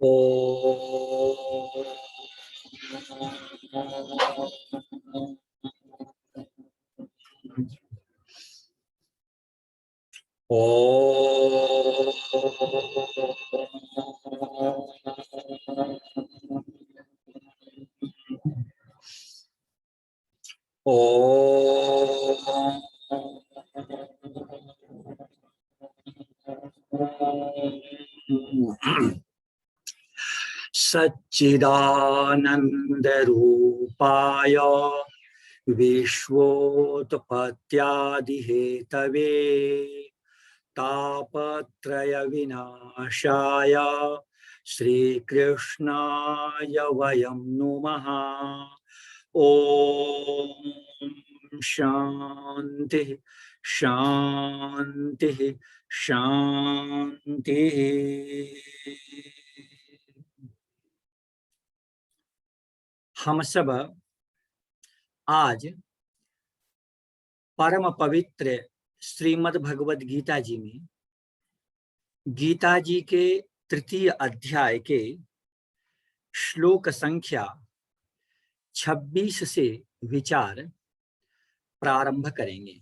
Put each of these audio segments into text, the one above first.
ओ सच्चिदानंद रूपाय विश्वोत्पत्त्यादिहेतवे तापत्रय विनाशाय श्रीकृष्णाय वयं नुमः। ओम शांति शांति शांति। हम सब आज परम पवित्र श्रीमद् भगवद गीता जी में गीता जी के तृतीय अध्याय के श्लोक संख्या 26 से विचार प्रारंभ करेंगे।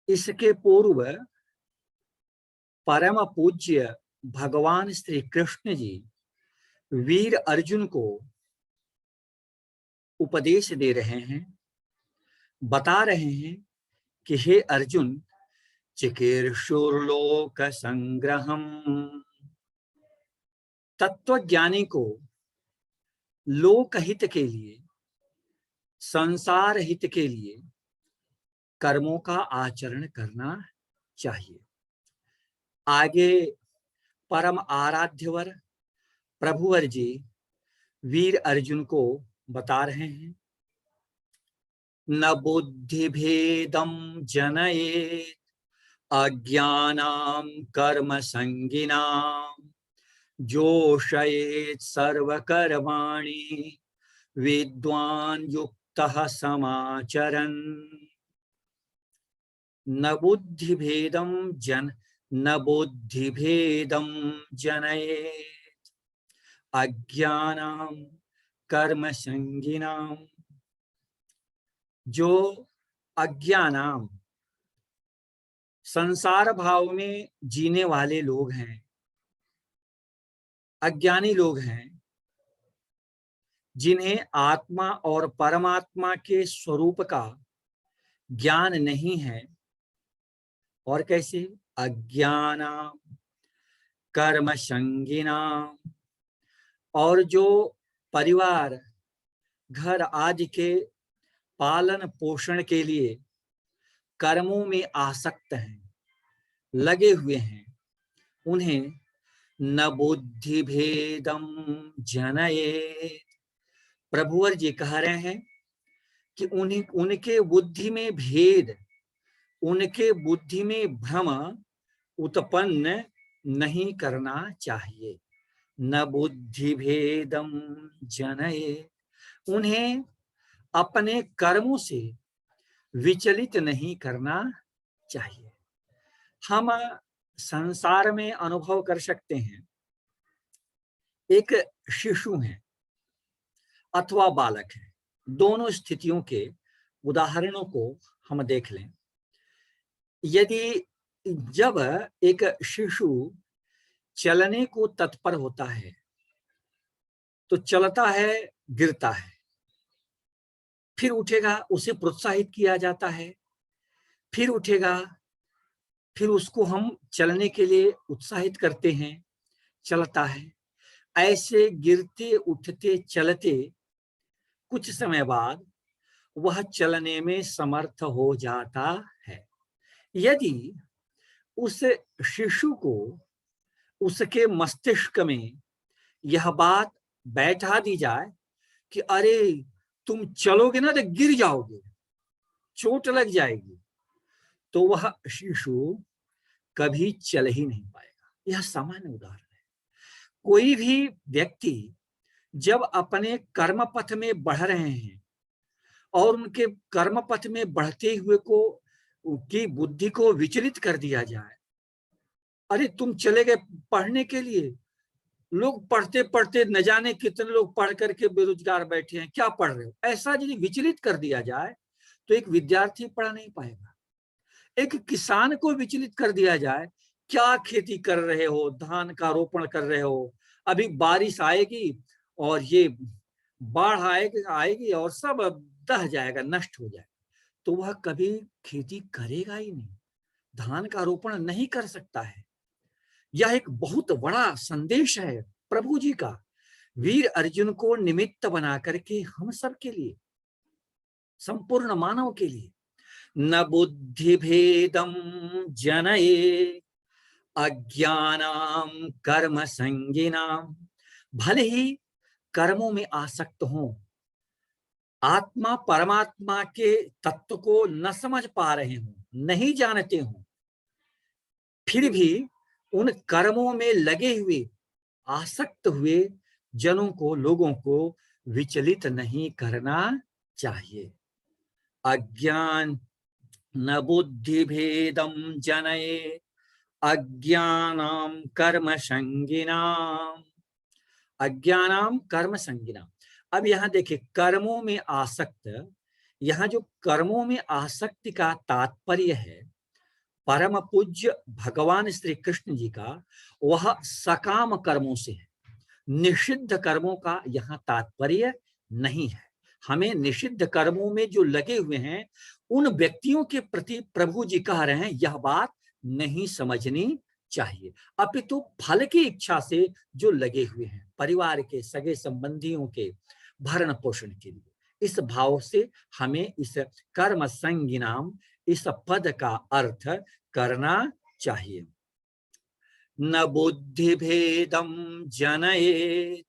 इसके पूर्व परम पूज्य भगवान श्री कृष्ण जी वीर अर्जुन को उपदेश दे रहे हैं, बता रहे हैं कि हे अर्जुन, चिकीर्षुर्लोक संग्रहम, तत्वज्ञानी को लोकहित के लिए, संसार हित के लिए कर्मों का आचरण करना चाहिए। आगे परम आराध्यवर प्रभुवर जी वीर अर्जुन को बता रहे हैं, न बुद्धि भेदम जनयेत अज्ञानाम कर्म संगिनाम जोषयेत सर्वकर्माणि विद्वान युक्तः समाचरन्। न बुद्धि भेदम जनयेत अज्ञानाम कर्म संगिनाम। जो अज्ञानाम संसार भाव में जीने वाले लोग हैं, अज्ञानी लोग हैं, जिन्हें आत्मा और परमात्मा के स्वरूप का ज्ञान नहीं है, और कैसे अज्ञानाम कर्म संगिनाम, और जो परिवार घर आदि के पालन पोषण के लिए कर्मों में आसक्त हैं, लगे हुए हैं, उन्हें न बुद्धि भेदम जनयेत। प्रभुवर जी कह रहे हैं कि उनके बुद्धि में भेद, उनके बुद्धि में भ्रम उत्पन्न नहीं करना चाहिए। न बुद्धि भेदम जनयेत, उन्हें अपने कर्मों से विचलित नहीं करना चाहिए। हम संसार में अनुभव कर सकते हैं, एक शिशु है अथवा बालक है, दोनों स्थितियों के उदाहरणों को हम देख लें। यदि जब एक शिशु चलने को तत्पर होता है तो चलता है, गिरता है, फिर उठेगा, उसे प्रोत्साहित किया जाता है, फिर उठेगा, फिर उसको हम चलने के लिए उत्साहित करते हैं, चलता है। ऐसे गिरते उठते चलते कुछ समय बाद वह चलने में समर्थ हो जाता है। यदि उस शिशु को उसके मस्तिष्क में यह बात बैठा दी जाए कि अरे तुम चलोगे ना तो गिर जाओगे, चोट लग जाएगी, तो वह शिशु कभी चल ही नहीं पाएगा। यह सामान्य उदाहरण है। कोई भी व्यक्ति जब अपने कर्म पथ में बढ़ रहे हैं और उनके कर्म पथ में बढ़ते हुए को उनकी बुद्धि को विचलित कर दिया जाए, अरे तुम चले गए पढ़ने के लिए, लोग पढ़ते पढ़ते न जाने कितने लोग पढ़ करके बेरोजगार बैठे हैं, क्या पढ़ रहे हो, ऐसा यदि विचलित कर दिया जाए तो एक विद्यार्थी पढ़ नहीं पाएगा। एक किसान को विचलित कर दिया जाए, क्या खेती कर रहे हो, धान का रोपण कर रहे हो, अभी बारिश आएगी और ये बाढ़ आएगी आएगी और सब दह जाएगा, नष्ट हो जाएगा, तो वह कभी खेती करेगा ही नहीं, धान का रोपण नहीं कर सकता है। यह एक बहुत बड़ा संदेश है प्रभु जी का, वीर अर्जुन को निमित्त बना करके हम सब के लिए, संपूर्ण मानव के लिए। न बुद्धि भेदम जनये अज्ञानाम कर्म संगिनाम, भले ही कर्मों में आसक्त हो, आत्मा परमात्मा के तत्व को न समझ पा रहे हो, नहीं जानते हो, फिर भी उन कर्मों में लगे हुए, आसक्त हुए जनों को, लोगों को विचलित नहीं करना चाहिए। अज्ञान न बुद्धि भेदम जनये अज्ञानाम कर्म संगिनाम, अज्ञानाम कर्म संगिनाम। अब यहां देखिए, कर्मों में आसक्त, यहां जो कर्मों में आसक्ति का तात्पर्य है, परम पूज्य भगवान श्री कृष्ण जी का, वह सकाम कर्मों से है, निषिद्ध कर्मों का यहाँ तात्पर्य नहीं है। हमें निषिद्ध कर्मों में जो लगे हुए हैं उन व्यक्तियों के प्रति प्रभु जी कह रहे हैं यह बात नहीं समझनी चाहिए, अपितु फल की इच्छा से जो लगे हुए हैं, परिवार के सगे संबंधियों के भरण पोषण के लिए, इस भाव से हमें इस कर्म संगिनाम, इस पद का अर्थ करना चाहिए। न बुद्धि भेदम जनये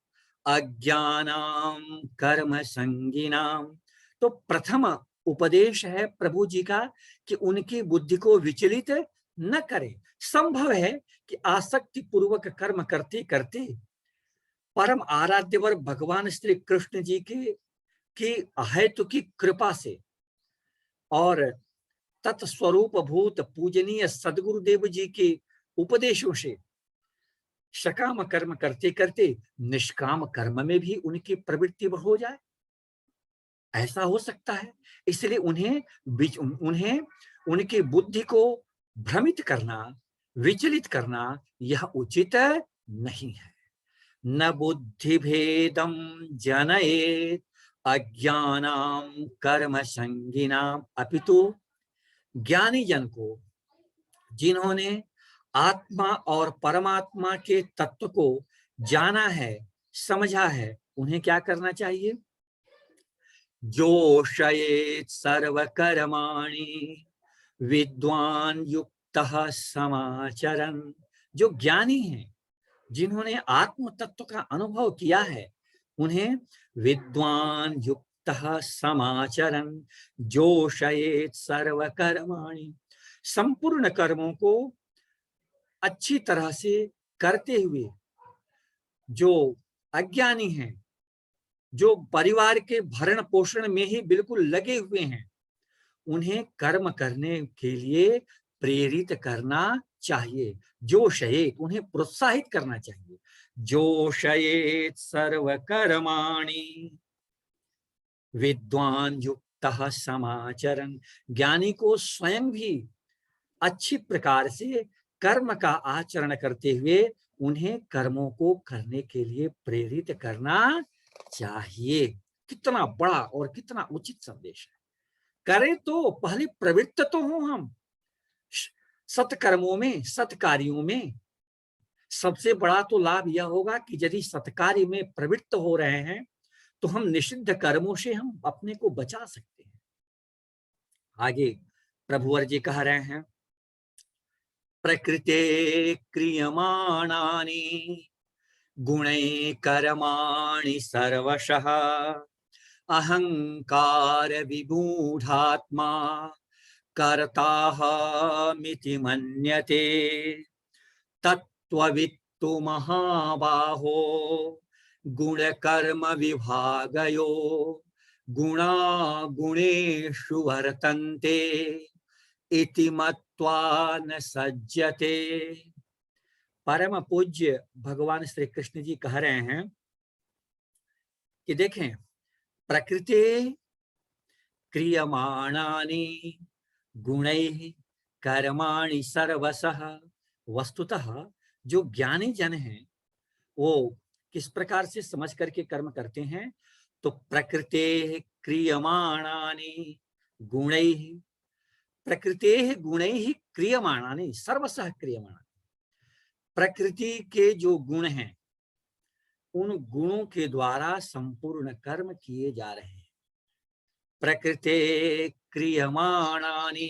अज्ञानाम कर्म संगिनाम। तो प्रथम उपदेश है प्रभु जी का कि उनकी बुद्धि को विचलित न करे। संभव है कि आसक्ति पूर्वक कर्म करते करते परम आराध्यवर भगवान श्री कृष्ण जी की हेतु की कृपा से और तत्स्वरूप भूत पूजनीय सदगुरुदेव जी के उपदेशों से सकाम कर्म करते करते निष्काम कर्म में भी उनकी प्रवृत्ति हो जाए, ऐसा हो सकता है। इसलिए उन्हें उनकी बुद्धि को भ्रमित करना, विचलित करना यह उचित नहीं है। न बुद्धि भेदम जनयेत अज्ञानाम कर्म संगिनाम, अपितु ज्ञानी जन को, जिन्होंने आत्मा और परमात्मा के तत्व को जाना है, समझा है, उन्हें क्या करना चाहिए? जोषयेत् सर्वकर्माणि विद्वान युक्तः समाचरन्। जो ज्ञानी हैं, जिन्होंने आत्म तत्व का अनुभव किया है, उन्हें विद्वान युक्तः समाचरन् जोषयेत् सर्वकर्माणि, संपूर्ण कर्मों को अच्छी तरह से करते हुए, जो अज्ञानी हैं, जो परिवार के भरण पोषण में ही बिल्कुल लगे हुए हैं, उन्हें कर्म करने के लिए प्रेरित करना चाहिए। जोशयेत, उन्हें प्रोत्साहित करना चाहिए। जोशयेत सर्वकर्माणि विद्वान युक्तः समाचरन्। ज्ञानी को स्वयं भी अच्छी प्रकार से कर्म का आचरण करते हुए उन्हें कर्मों को करने के लिए प्रेरित करना चाहिए। कितना बड़ा और कितना उचित संदेश है। करें तो पहले प्रवृत्त तो हो हम सत्कर्मों में, सत्कार्यों में। सबसे बड़ा तो लाभ यह होगा कि यदि सत्कार्य में प्रवृत्त हो रहे हैं तो हम निषिद्ध कर्मों से हम अपने को बचा सकते हैं। आगे प्रभुवर जी कह रहे हैं, प्रकृते क्रियमाणानि गुणैः कर्माणि सर्वशः अहंकार विमूढ़ात्मा कर्ताहमिति मन्यते तत्त्ववित्तु महाबाहो गुणकर्म विभागयो गुणा गुणेषु वर्तन्ते इति मत्वा न सज्जते। परम पूज्य भगवान श्री कृष्ण जी कह रहे हैं कि देखें, प्रकृति क्रियमाणानि गुणैः कर्माणि सर्वशः। वस्तुतः जो ज्ञानी जन हैं वो किस प्रकार से समझ करके कर्म करते हैं, तो प्रकृते क्रियमाणानि गुणैः, प्रकृते गुणैः क्रियमाणानि सर्वशः क्रियमाणानि। प्रकृति के जो गुण हैं उन गुणों के द्वारा संपूर्ण कर्म किए जा रहे हैं। प्रकृते क्रियमाणानि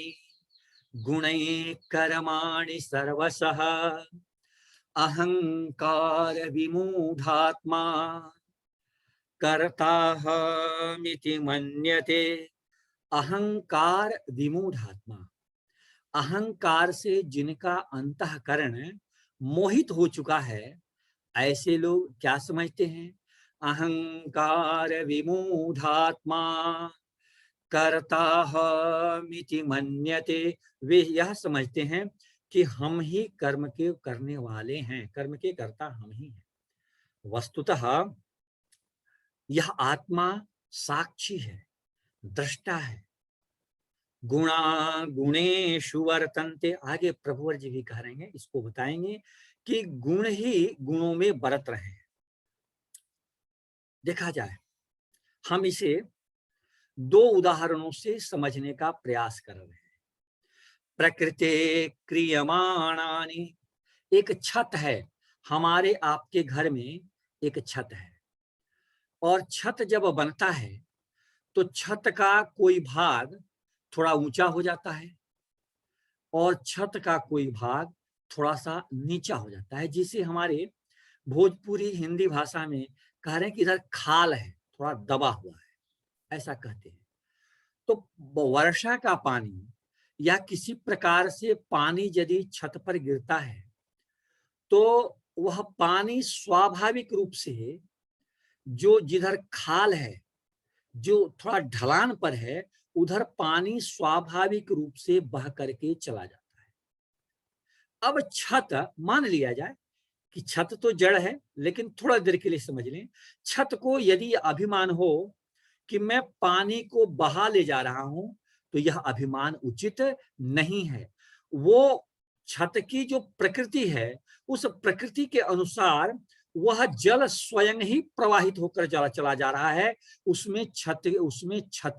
गुणैः कर्माणि सर्वशः अहंकार विमूढ़ात्मा कर्ताहमिति मन्यते। अहंकार विमूढ़ात्मा, अहंकार से जिनका अंतःकरण मोहित हो चुका है, ऐसे लोग क्या समझते हैं? अहंकार विमूढ़ात्मा कर्ताहमिति मन्यते। वे यह समझते हैं कि हम ही कर्म के करने वाले हैं, कर्म के कर्ता हम ही हैं। वस्तुतः यह आत्मा साक्षी है, दृष्टा है। गुणा गुणेषु वर्तन्ते। आगे प्रभुवर जी भी कह रहे हैं, इसको बताएंगे कि गुण ही गुणों में बरत रहे हैं। देखा जाए, हम इसे दो उदाहरणों से समझने का प्रयास कर रहे हैं। प्रकृते क्रियमाणानि, एक छत है, हमारे आपके घर में एक छत है, और छत जब बनता है तो छत का कोई भाग थोड़ा ऊंचा हो जाता है और छत का कोई भाग थोड़ा सा नीचा हो जाता है, जिसे हमारे भोजपुरी हिंदी भाषा में कह रहे हैं कि इधर खाल है, थोड़ा दबा हुआ है, ऐसा कहते हैं। तो वर्षा का पानी या किसी प्रकार से पानी यदि छत पर गिरता है तो वह पानी स्वाभाविक रूप से जो जिधर खाल है, जो थोड़ा ढलान पर है, उधर पानी स्वाभाविक रूप से बह करके चला जाता है। अब छत, मान लिया जाए कि छत तो जड़ है, लेकिन थोड़ा देर के लिए समझ लें, छत को यदि अभिमान हो कि मैं पानी को बहा ले जा रहा हूं, तो यह अभिमान उचित नहीं है। वो छत की जो प्रकृति है, उस प्रकृति के अनुसार वह जल स्वयं ही प्रवाहित होकर चला जा रहा है। उसमें छत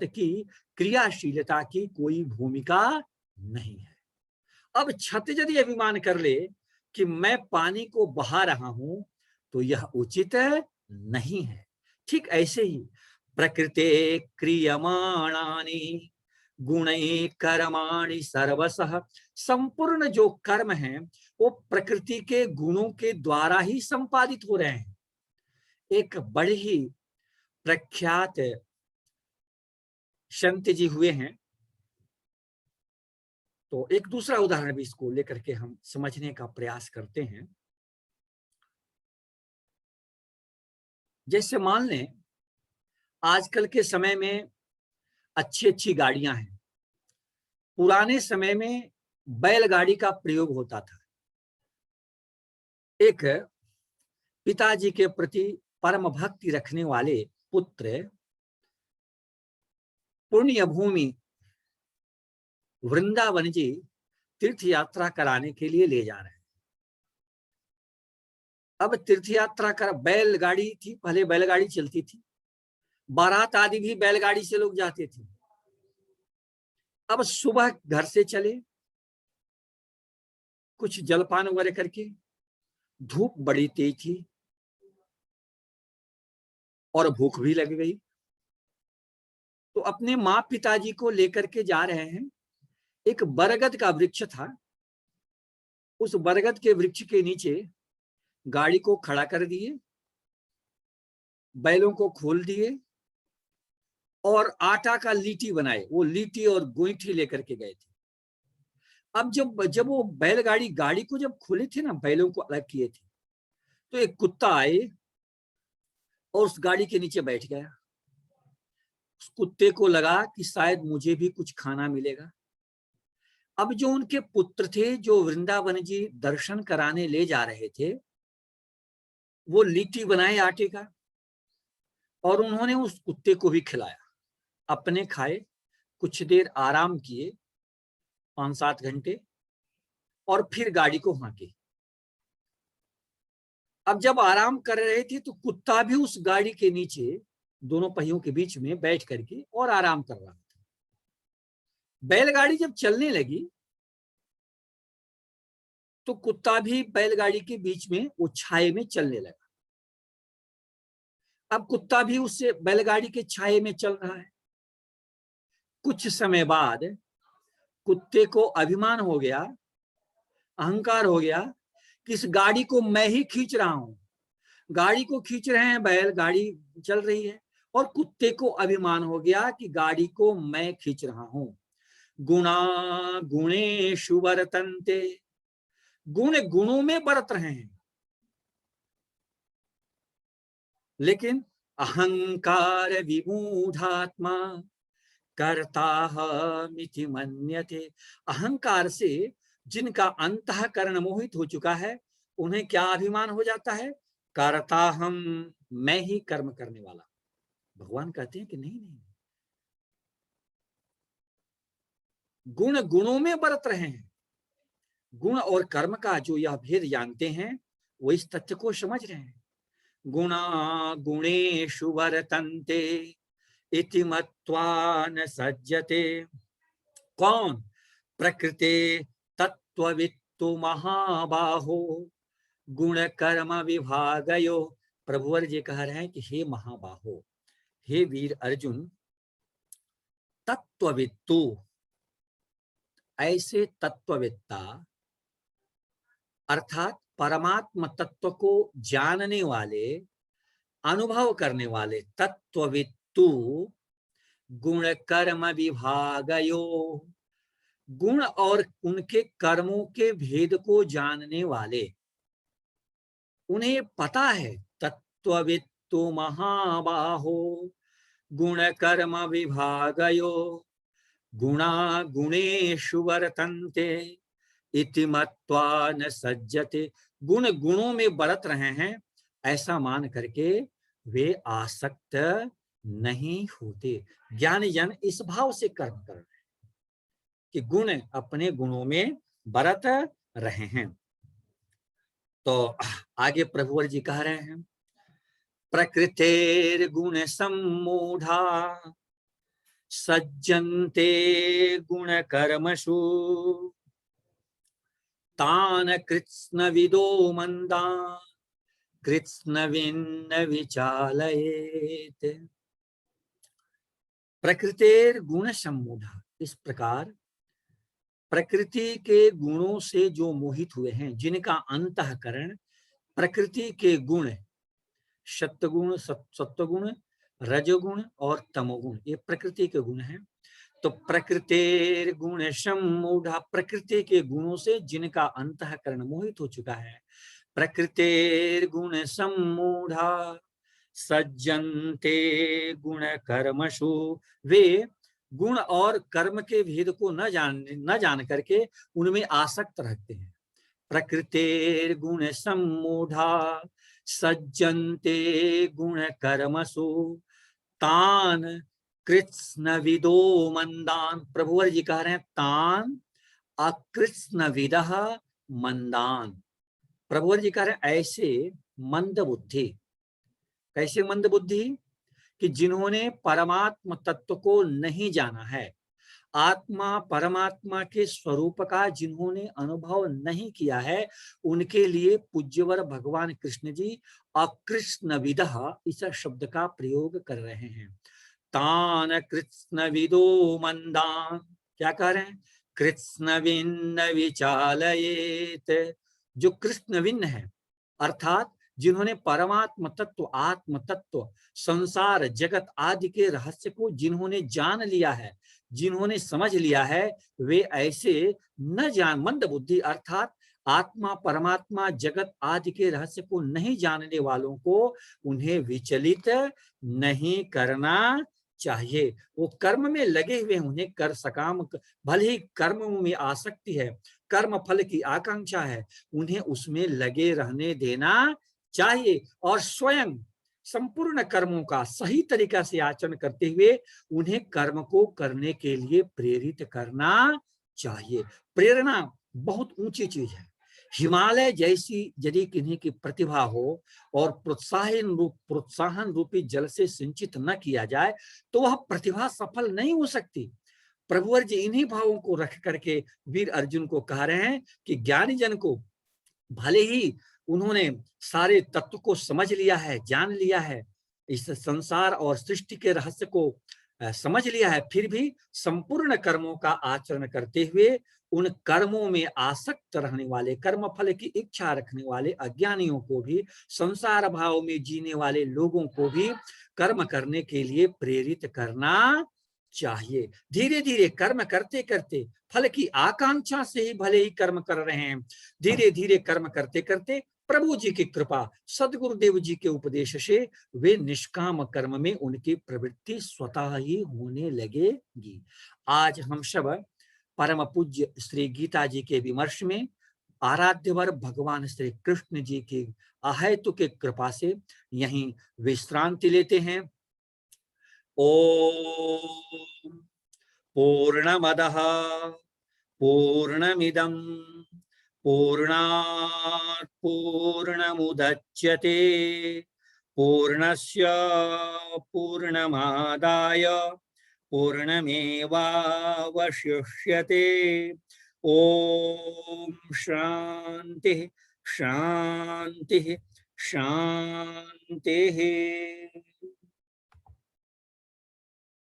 की क्रियाशीलता की कोई भूमिका नहीं है। अब छत यदि अभिमान कर ले कि मैं पानी को बहा रहा हूं, तो यह उचित नहीं है। ठीक ऐसे ही प्रकृते क्रियमाणानि गुणैः कर्माणि सर्वशः, संपूर्ण जो कर्म हैं वो प्रकृति के गुणों के द्वारा ही संपादित हो रहे हैं। एक बड़े ही प्रख्यात संत जी हुए हैं, तो एक दूसरा उदाहरण भी इसको लेकर के हम समझने का प्रयास करते हैं। जैसे मान लें, आजकल के समय में अच्छी अच्छी गाड़ियां हैं। पुराने समय में बैलगाड़ी का प्रयोग होता था। एक पिताजी के प्रति परम भक्ति रखने वाले पुत्र पुण्य भूमि वृंदावन जी तीर्थ यात्रा कराने के लिए ले जा रहे हैं। अब तीर्थ यात्रा कर, बैलगाड़ी थी, पहले बैलगाड़ी चलती थी, बारात आदि भी बैलगाड़ी से लोग जाते थे। अब सुबह घर से चले, कुछ जलपान वगैरह करके, धूप बड़ी तेज थी और भूख भी लग गई, तो अपने माँ पिताजी को लेकर के जा रहे हैं। एक बरगद का वृक्ष था, उस बरगद के वृक्ष के नीचे गाड़ी को खड़ा कर दिए, बैलों को खोल दिए और आटा का लीटी बनाए। वो लीटी और गोईठी लेकर के गए थे। अब जब वो बैलगाड़ी गाड़ी को जब खोले थे ना, बैलों को अलग किए थे, तो एक कुत्ता आए और उस गाड़ी के नीचे बैठ गया। उस कुत्ते को लगा कि शायद मुझे भी कुछ खाना मिलेगा। अब जो उनके पुत्र थे, जो वृंदावन जी दर्शन कराने ले जा रहे थे, वो लिट्टी बनाए आटे का और उन्होंने उस कुत्ते को भी खिलाया। अपने खाए, कुछ देर आराम किए, 5-7 घंटे, और फिर गाड़ी को हाँके। अब जब आराम कर रहे थे तो कुत्ता भी उस गाड़ी के नीचे दोनों पहियों के बीच में बैठ करके और आराम कर रहा था। बैलगाड़ी जब चलने लगी तो कुत्ता भी बैलगाड़ी के बीच में वो छाये में चलने लगा। अब कुत्ता भी उससे बैलगाड़ी के छाये में चल रहा है। कुछ समय बाद कुत्ते को अभिमान हो गया, अहंकार हो गया कि इस गाड़ी को मैं ही खींच रहा हूं। गाड़ी को खींच रहे हैं बैल, गाड़ी चल रही है, और कुत्ते को अभिमान हो गया कि गाड़ी को मैं खींच रहा हूं। गुणा गुणेषु वर्तन्ते, गुण गुणों में बरत रहे हैं, लेकिन अहंकार विमूढ़ात्मा कर्ताहमिति मन्यते। अहंकार से जिनका अंतःकरण मोहित हो चुका है, उन्हें क्या अभिमान हो जाता है? कर्ताहम, मैं ही कर्म करने वाला। भगवान कहते हैं कि नहीं नहीं, गुण गुणों में बरत रहे हैं। गुण और कर्म का जो यह भेद जानते हैं, वो इस तथ्य को समझ रहे हैं। गुणा गुणेषु वर्तन्ते इति मत्वा न सज्जते। कौन? प्रकृते तत्त्ववित्तु महाबाहो गुण कर्म विभागयो। प्रभुवर जी कह रहे हैं कि हे महाबाहो, हे वीर अर्जुन, तत्त्ववित्तु, ऐसे तत्ववेत्ता अर्थात परमात्म तत्व को जानने वाले, अनुभव करने वाले तत्ववित्तु गुण कर्म विभागयो, गुण और उनके कर्मों के भेद को जानने वाले, उन्हें पता है। तत्ववित्तु महाबाहो गुण कर्म विभागयो गुणा गुणेषु वर्तन्ते इति मत्वा न सज्जते। गुण गुणों में बरत रहे हैं, ऐसा मान करके वे आसक्त नहीं होते। ज्ञानी जन इस भाव से कर्म कर रहे हैं कि गुण अपने गुणों में बरत रहे हैं। तो आगे प्रभुवर जी कह रहे हैं, प्रकृतेर गुण सम्मूढ़ा सज्जन्ते गुण कर्मसु तान कृत्स्नविदो मंदा कृत्स्नविन्न विचालयेत। प्रकृतेर गुण सम्मूढ़ा, इस प्रकार प्रकृति के गुणों से जो मोहित हुए हैं, जिनका अंतःकरण प्रकृति के गुण, सत्वगुण, सत्वगुण, रजोगुण और तमोगुण, ये प्रकृति के गुण हैं। तो प्रकृतेर गुण सम्मूढ़ा, प्रकृति के गुणों से जिनका अंतःकरण मोहित हो चुका है, प्रकृतेर गुण सम्मूढ़ा सज्जन्ते गुण कर्मसु, वे गुण और कर्म के भेद को न जान करके उनमें आसक्त रहते हैं। प्रकृतेर गुण सम्मूढ़ा सज्जन्ते गुण कर्मसु तान कृत्स्नविदो मंदान। प्रभुवर जी कह रहे हैं तान अकृत्स्नविदः मंदान। प्रभुवर जी कह रहे हैं ऐसे मंद बुद्धि। कैसे मंद बुद्धि? कि जिन्होंने परमात्म तत्व को नहीं जाना है, आत्मा परमात्मा के स्वरूप का जिन्होंने अनुभव नहीं किया है, उनके लिए पूज्यवर भगवान कृष्ण जी अकृत्स्नविदः इस शब्द का प्रयोग कर रहे हैं। तान कृत्स्नविदो मंदान, क्या कह रहे हैं? कृत्स्नविन्न विचालयेत। जो कृष्णविन्न है, अर्थात जिन्होंने परमात्म तत्व, आत्म तत्व, संसार जगत आदि के रहस्य को जिन्होंने जान लिया है, जिन्होंने समझ लिया है, वे ऐसे न जान, मंद बुद्धि अर्थात आत्मा परमात्मा जगत आदि के रहस्य को नहीं जानने वालों को उन्हें विचलित नहीं करना चाहिए। वो कर्म में लगे हुए, उन्हें कर सकाम, भले ही कर्म में आसक्ति है, कर्म फल की आकांक्षा है, उन्हें उसमें लगे रहने देना चाहिए और स्वयं संपूर्ण कर्मों का सही तरीका से आचरण करते हुए उन्हें कर्म को करने के लिए प्रेरित करना चाहिए। प्रेरणा बहुत ऊंची चीज है। हिमालय जैसी यदि किन्हीं की प्रतिभा हो और प्रोत्साहन रूपी जल से सिंचित न किया जाए तो वह प्रतिभा सफल नहीं हो सकती। प्रभुवर जी इन्हीं भावों को रख करके वीर अर्जुन को कह रहे हैं कि ज्ञानी जन को भले ही उन्होंने सारे तत्व को समझ लिया है, जान लिया है, इस संसार और सृष्टि के रहस्य को समझ लिया है, फिर भी संपूर्ण कर्मों का आचरण करते हुए उन कर्मों में आसक्त रहने वाले, कर्म फल की इच्छा रखने वाले अज्ञानियों को भी, संसार भाव में जीने वाले लोगों को भी कर्म करने के लिए प्रेरित करना चाहिए। धीरे धीरे कर्म करते करते, फल की आकांक्षा से ही भले ही कर्म कर रहे हैं, धीरे धीरे कर्म करते करते प्रभु जी की कृपा, सदगुरुदेव जी के उपदेश से वे निष्काम कर्म में उनकी प्रवृत्ति स्वतः ही होने लगेगी। आज हम सब परम पूज्य श्री गीता जी के विमर्श में आराध्यवर भगवान श्री कृष्ण जी की अहेतु के कृपा से यहीं विश्रांति लेते हैं। ओम पूर्णमदः पूर्णमिदं पूर्णात् पूर्णमुदच्यते पूर्णस्य पूर्णमादाय पूर्णमेवावशिष्यते। ओम शांति शांति शांति।